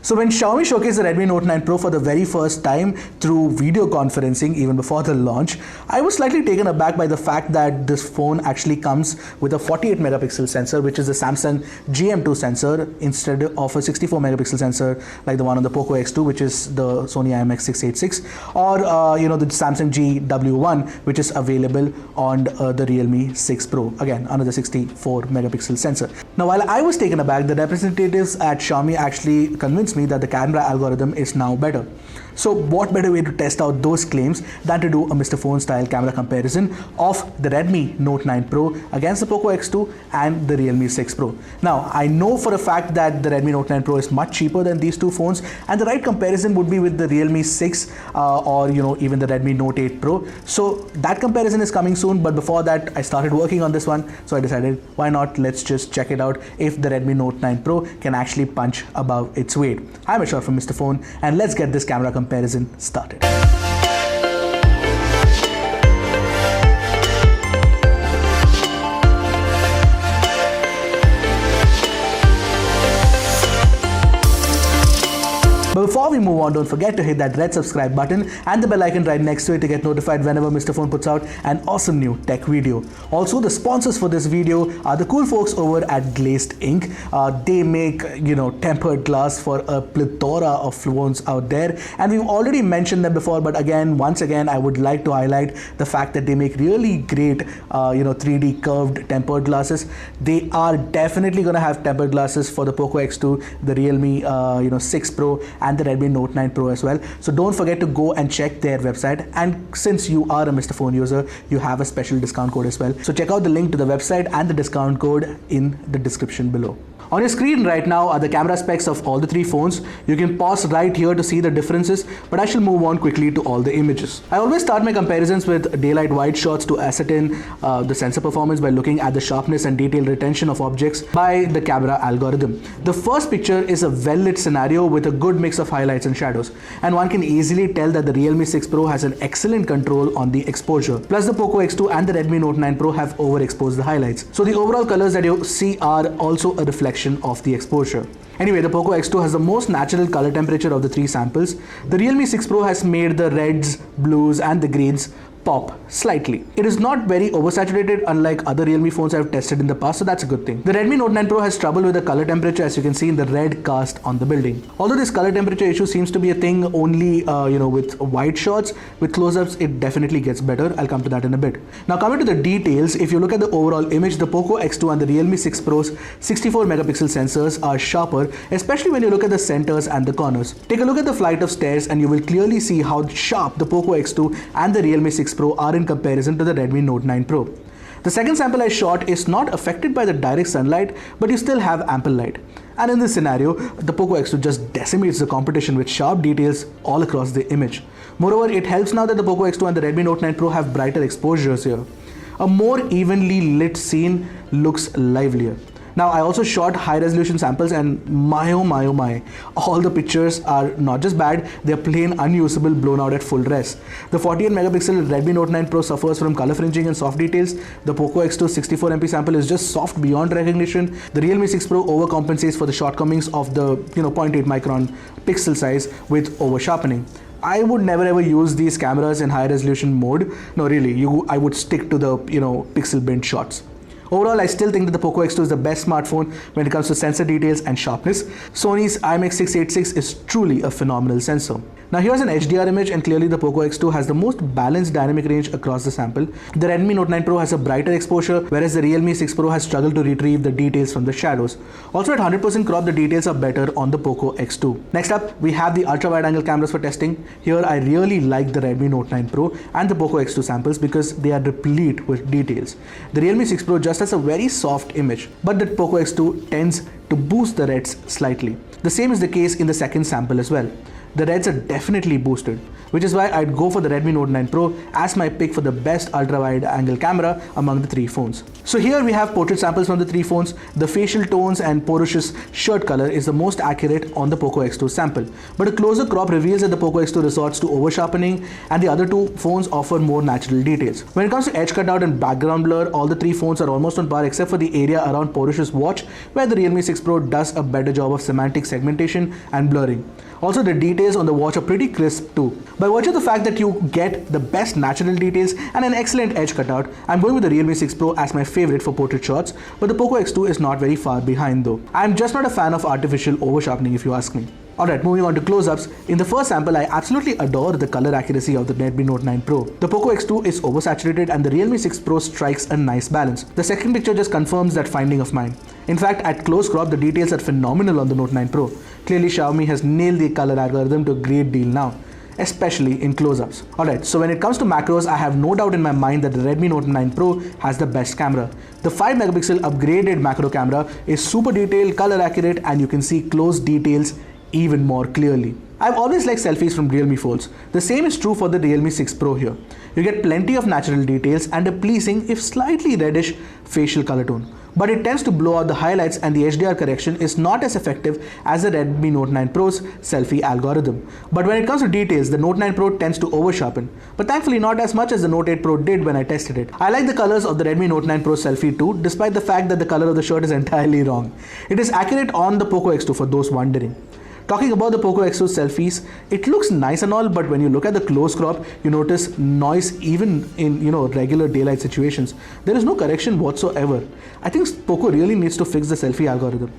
So when Xiaomi showcased the Redmi Note 9 Pro for the very first time through video conferencing, even before the launch, I was slightly taken aback by the fact that this phone actually comes with a 48 megapixel sensor, which is the Samsung GM2 sensor, instead of a 64 megapixel sensor like the one on the Poco X2, which is the Sony IMX686, or the Samsung GW1, which is available on the Realme 6 Pro. Again, another 64 megapixel sensor. Now, while I was taken aback, the representatives at Xiaomi actually convinced me that the camera algorithm is now better. So what better way to test out those claims than to do a Mr. Phone style camera comparison of the Redmi Note 9 Pro against the Poco X2 and the Realme 6 Pro. Now, I know for a fact that the Redmi Note 9 Pro is much cheaper than these two phones, and the right comparison would be with the Realme 6 or even the Redmi Note 8 Pro. So that comparison is coming soon, but before that I started working on this one, so I decided why not, let's just check it out if the Redmi Note 9 Pro can actually punch above its weight. I'm Ashar from Mr. Phone, and let's get this camera comparison started. But before we move on, don't forget to hit that red subscribe button and the bell icon right next to it to get notified whenever Mr. Phone puts out an awesome new tech video. Also, the sponsors for this video are the cool folks over at Glazed Ink. They make, tempered glass for a plethora of phones out there, and we've already mentioned them before, but once again, I would like to highlight the fact that they make really great, 3D curved tempered glasses. They are definitely going to have tempered glasses for the Poco X2, the Realme 6 Pro, and the Redmi Note 9 Pro as well. So don't forget to go and check their website, and since you are a Mr. Phone user, you have a special discount code as well. So check out the link to the website and the discount code in the description below. On your screen right now are the camera specs of all the three phones. You can pause right here to see the differences, but I shall move on quickly to all the images. I always start my comparisons with daylight wide shots to ascertain the sensor performance by looking at the sharpness and detail retention of objects by the camera algorithm. The first picture is a well-lit scenario with a good mix of highlights and shadows, and one can easily tell that the Realme 6 Pro has an excellent control on the exposure. Plus, the Poco X2 and the Redmi Note 9 Pro have overexposed the highlights. So the overall colors that you see are also a reflection of the exposure. Anyway, the Poco X2 has the most natural color temperature of the three samples. The Realme 6 Pro has made the reds, blues and the greens pop slightly. It is not very oversaturated, unlike other Realme phones I've tested in the past, so that's a good thing. The Redmi Note 9 Pro has trouble with the color temperature, as you can see in the red cast on the building. Although this color temperature issue seems to be a thing only with wide shots, with close-ups it definitely gets better. I'll come to that in a bit. Now, coming to the details, if you look at the overall image, the Poco X2 and the Realme 6 Pro's 64 megapixel sensors are sharper, especially when you look at the centers and the corners. Take a look at the flight of stairs and you will clearly see how sharp the Poco X2 and the Realme 6 Pro are in comparison to the Redmi Note 9 Pro. The second sample I shot is not affected by the direct sunlight, but you still have ample light. And in this scenario, the Poco X2 just decimates the competition with sharp details all across the image. Moreover, it helps now that the Poco X2 and the Redmi Note 9 Pro have brighter exposures here. A more evenly lit scene looks livelier. Now, I also shot high resolution samples, and my oh my, all the pictures are not just bad, they're plain unusable, blown out at full res. The 48 megapixel Redmi Note 9 Pro suffers from color fringing and soft details. The Poco X2 64MP sample is just soft beyond recognition. The Realme 6 Pro overcompensates for the shortcomings of the 0.8 micron pixel size with over sharpening. I would never ever use these cameras in high resolution mode. No, really, I would stick to the pixel bent shots. Overall, I still think that the Poco X2 is the best smartphone when it comes to sensor details and sharpness. Sony's IMX686 is truly a phenomenal sensor. Now, here's an HDR image, and clearly the Poco X2 has the most balanced dynamic range across the sample. The Redmi Note 9 Pro has a brighter exposure, whereas the Realme 6 Pro has struggled to retrieve the details from the shadows. Also, at 100% crop, the details are better on the Poco X2. Next up, we have the ultra-wide-angle cameras for testing. Here, I really like the Redmi Note 9 Pro and the Poco X2 samples because they are replete with details. The Realme 6 Pro just has a very soft image, but the Poco X2 tends to boost the reds slightly. The same is the case in the second sample as well. the reds are definitely boosted, which is why I'd go for the Redmi Note 9 Pro as my pick for the best ultra-wide angle camera among the three phones. So here we have portrait samples from the three phones. The facial tones and Porus's shirt color is the most accurate on the Poco X2 sample, but a closer crop reveals that the Poco X2 resorts to over-sharpening and the other two phones offer more natural details. When it comes to edge cutout and background blur, all the three phones are almost on par except for the area around Porus's watch, where the Realme 6 Pro does a better job of semantic segmentation and blurring. Also, the details on the watch are pretty crisp too. By virtue of the fact that you get the best natural details and an excellent edge cutout, I'm going with the Realme 6 Pro as my favorite for portrait shots, but the Poco X2 is not very far behind though. I'm just not a fan of artificial over-sharpening if you ask me. Alright, moving on to close-ups. In the first sample, I absolutely adore the color accuracy of the Redmi Note 9 Pro. The Poco X2 is oversaturated and the Realme 6 Pro strikes a nice balance. The second picture just confirms that finding of mine. In fact, at close crop, the details are phenomenal on the Note 9 Pro. Clearly, Xiaomi has nailed the color algorithm to a great deal now, especially in close-ups. Alright, so when it comes to macros, I have no doubt in my mind that the Redmi Note 9 Pro has the best camera. The 5 megapixel upgraded macro camera is super detailed, color accurate, and you can see close details even more clearly. I've always liked selfies from Realme phones. The same is true for the Realme 6 Pro here. You get plenty of natural details and a pleasing, if slightly reddish, facial color tone. But it tends to blow out the highlights and the HDR correction is not as effective as the Redmi Note 9 Pro's selfie algorithm. But when it comes to details, the Note 9 Pro tends to over-sharpen. But thankfully not as much as the Note 8 Pro did when I tested it. I like the colors of the Redmi Note 9 Pro selfie too, despite the fact that the color of the shirt is entirely wrong. It is accurate on the Poco X2 for those wondering. Talking about the Poco X2 selfies, it looks nice and all, but when you look at the close crop, you notice noise even in regular daylight situations. There is no correction whatsoever. I think Poco really needs to fix the selfie algorithm.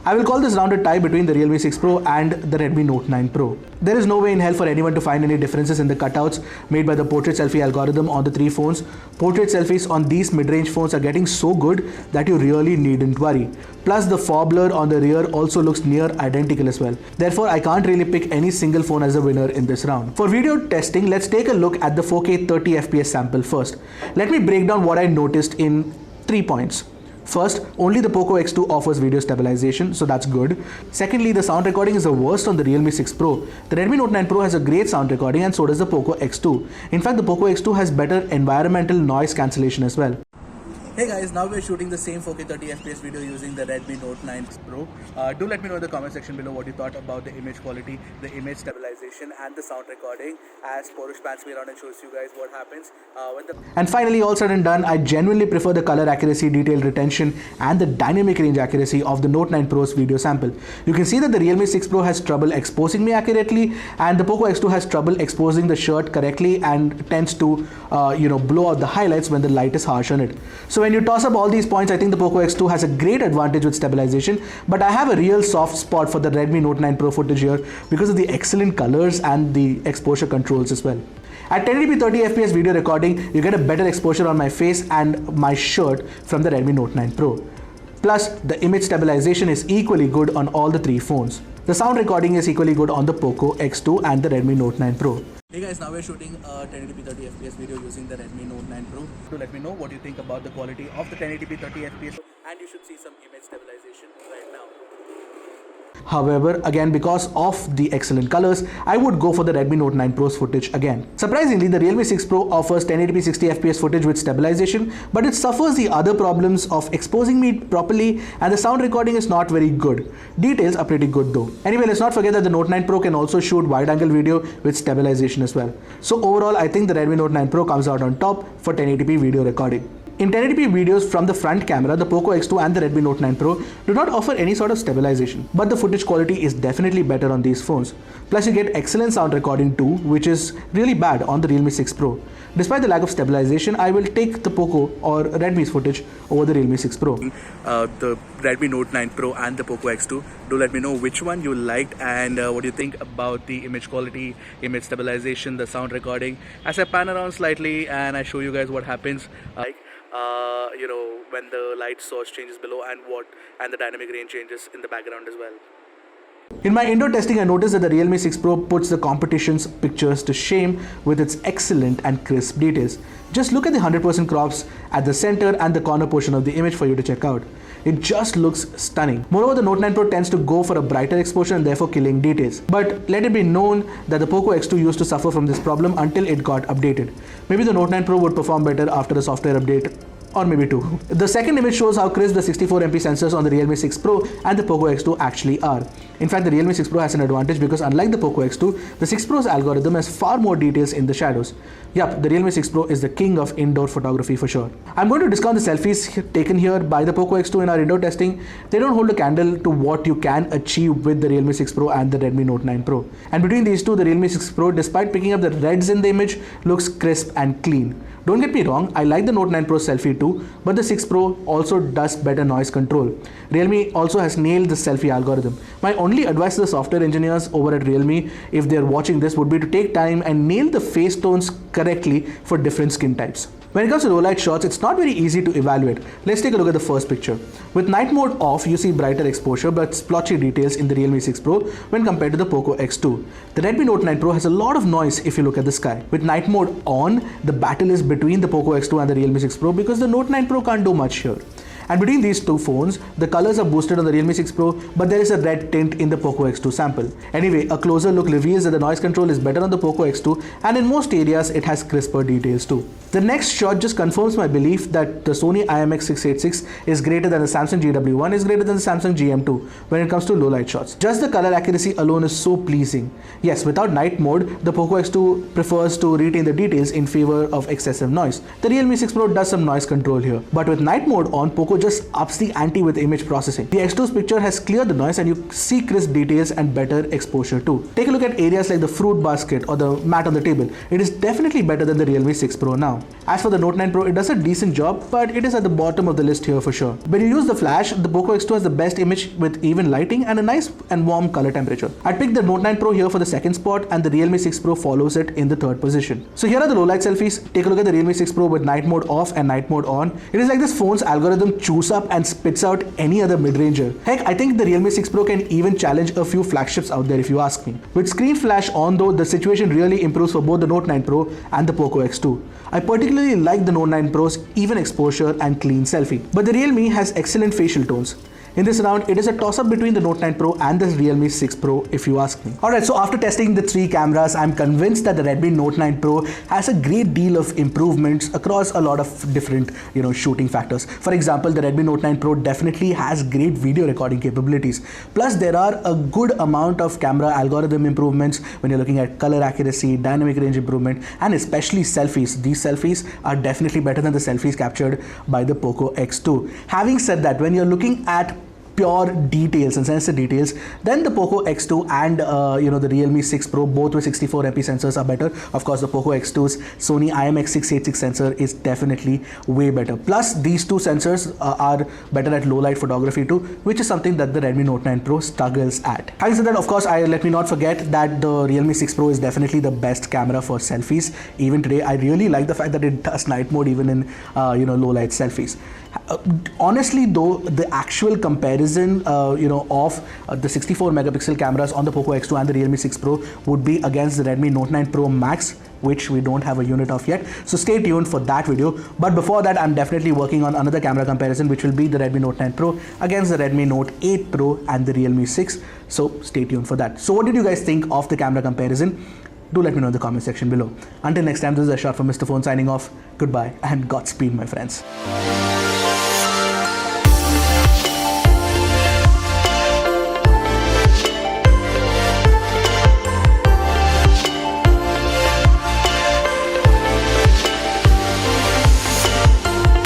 I will call this round a tie between the Realme 6 Pro and the Redmi Note 9 Pro. There is no way in hell for anyone to find any differences in the cutouts made by the portrait selfie algorithm on the three phones. Portrait selfies on these mid-range phones are getting so good that you really needn't worry. Plus the fog blur on the rear also looks near identical as well. Therefore, I can't really pick any single phone as a winner in this round. For video testing, let's take a look at the 4K 30fps sample first. Let me break down what I noticed in 3 points. First, only the Poco X2 offers video stabilization, so that's good. Secondly, the sound recording is the worst on the Realme 6 Pro. The Redmi Note 9 Pro has a great sound recording and so does the Poco X2. In fact, the Poco X2 has better environmental noise cancellation as well. Hey guys, now we're shooting the same 4K 30fps video using the Redmi Note 9 Pro. Do let me know in the comment section below what you thought about the image quality, the image stabilization and the sound recording as Porush pans me around and shows you guys what happens And finally, all said and done, I genuinely prefer the color accuracy, detail retention and the dynamic range accuracy of the Note 9 Pro's video sample. You can see that the Realme 6 Pro has trouble exposing me accurately and the Poco X2 has trouble exposing the shirt correctly and tends to blow out the highlights when the light is harsh on it. So when you toss up all these points, I think the Poco X2 has a great advantage with stabilization, but I have a real soft spot for the Redmi Note 9 Pro footage here because of the excellent colors and the exposure controls as well. At 1080p 30fps video recording, you get a better exposure on my face and my shirt from the Redmi Note 9 Pro. Plus, the image stabilization is equally good on all the three phones. The sound recording is equally good on the Poco X2 and the Redmi Note 9 Pro. Hey guys, now we're shooting a 1080p 30fps video using the Redmi Note 9 Pro. So let me know what you think about the quality of the 1080p 30fps and you should see some image stabilization right now. However, again, because of the excellent colors, I would go for the Redmi Note 9 Pro's footage again. Surprisingly, the Realme 6 Pro offers 1080p 60fps footage with stabilization, but it suffers the other problems of exposing me properly and the sound recording is not very good. Details are pretty good though. Anyway, let's not forget that the Note 9 Pro can also shoot wide-angle video with stabilization as well. So overall, I think the Redmi Note 9 Pro comes out on top for 1080p video recording. In 1080p videos from the front camera, the Poco X2 and the Redmi Note 9 Pro do not offer any sort of stabilization, but the footage quality is definitely better on these phones. Plus you get excellent sound recording too, which is really bad on the Realme 6 Pro. Despite the lack of stabilization, I will take the Poco or Redmi's footage over the Realme 6 Pro. The Redmi Note 9 Pro and the Poco X2. Do let me know which one you liked and what you think about the image quality, image stabilization, the sound recording. As I pan around slightly and I show you guys what happens, when the light source changes below and the dynamic range changes in the background as well. In my indoor testing, I noticed that the Realme 6 Pro puts the competition's pictures to shame with its excellent and crisp details. Just look at the 100% crops at the center and the corner portion of the image for you to check out. It just looks stunning. Moreover, the Note 9 Pro tends to go for a brighter exposure and therefore killing details. But let it be known that the Poco X2 used to suffer from this problem until it got updated. Maybe the Note 9 Pro would perform better after a software update, or maybe two. The second image shows how crisp the 64MP sensors on the Realme 6 Pro and the Poco X2 actually are. In fact, the Realme 6 Pro has an advantage because unlike the Poco X2, the 6 Pro's algorithm has far more details in the shadows. Yup, the Realme 6 Pro is the king of indoor photography for sure. I'm going to discount the selfies taken here by the Poco X2 in our indoor testing. They don't hold a candle to what you can achieve with the Realme 6 Pro and the Redmi Note 9 Pro. And between these two, the Realme 6 Pro, despite picking up the reds in the image, looks crisp and clean. Don't get me wrong, I like the Note 9 Pro selfie too, but the 6 Pro also does better noise control. Realme also has nailed the selfie algorithm. My only advice to the software engineers over at Realme, if they're watching this, would be to take time and nail the face tones correctly for different skin types. When it comes to low light shots, it's not very easy to evaluate. Let's take a look at the first picture. With night mode off, you see brighter exposure but splotchy details in the Realme 6 Pro when compared to the Poco X2. The Redmi Note 9 Pro has a lot of noise if you look at the sky. With night mode on, the battle is between the Poco X2 and the Realme 6 Pro because the Note 9 Pro can't do much here. And between these two phones, the colors are boosted on the Realme 6 Pro, but there is a red tint in the Poco X2 sample. Anyway, a closer look reveals that the noise control is better on the Poco X2, and in most areas it has crisper details too. The next shot just confirms my belief that the Sony IMX686 is greater than the Samsung GW1 is greater than the Samsung GM2 when it comes to low light shots. Just the color accuracy alone is so pleasing. Yes, without night mode, the Poco X2 prefers to retain the details in favor of excessive noise. The Realme 6 Pro does some noise control here, but with night mode on, Poco just ups the ante with image processing. The X2's picture has cleared the noise and you see crisp details and better exposure too. Take a look at areas like the fruit basket or the mat on the table. It is definitely better than the Realme 6 Pro now. As for the Note 9 Pro, it does a decent job, but it is at the bottom of the list here for sure. When you use the flash, the Poco X2 has the best image with even lighting and a nice and warm color temperature. I'd pick the Note 9 Pro here for the second spot, and the Realme 6 Pro follows it in the third position. So here are the low light selfies. Take a look at the Realme 6 Pro with night mode off and night mode on. It is like this phone's algorithm chews up and spits out any other mid-ranger. Heck, I think the Realme 6 Pro can even challenge a few flagships out there if you ask me. With screen flash on though, the situation really improves for both the Note 9 Pro and the Poco X2. I particularly like the Note 9 Pro's even exposure and clean selfie. But the Realme has excellent facial tones. In this round, it is a toss-up between the Note 9 Pro and the Realme 6 Pro if you ask me. Alright, so after testing the three cameras, I'm convinced that the Redmi Note 9 Pro has a great deal of improvements across a lot of different, shooting factors. For example, the Redmi Note 9 Pro definitely has great video recording capabilities. Plus, there are a good amount of camera algorithm improvements when you're looking at color accuracy, dynamic range improvement, and especially selfies. These selfies are definitely better than the selfies captured by the Poco X2. Having said that, when you're looking at pure details and sensor details, then the Poco X2 and the Realme 6 Pro, both with 64MP sensors, are better. Of course, the Poco X2's Sony IMX686 sensor is definitely way better. Plus, these two sensors are better at low light photography too, which is something that the Redmi Note 9 Pro struggles at. Having said that, of course, let me not forget that the Realme 6 Pro is definitely the best camera for selfies. Even today, I really like the fact that it does night mode even in low light selfies. Honestly though, the actual comparison of the 64 megapixel cameras on the Poco X2 and the Realme 6 Pro would be against the Redmi Note 9 Pro Max, which we don't have a unit of yet, so stay tuned for that video. But before that, I'm definitely working on another camera comparison, which will be the Redmi Note 9 Pro against the Redmi Note 8 Pro and the Realme 6, so stay tuned for that. So what did you guys think of the camera comparison? Do let me know in the comment section below. Until next time, this is Ashar from Mr. Phone signing off. Goodbye and Godspeed, my friends.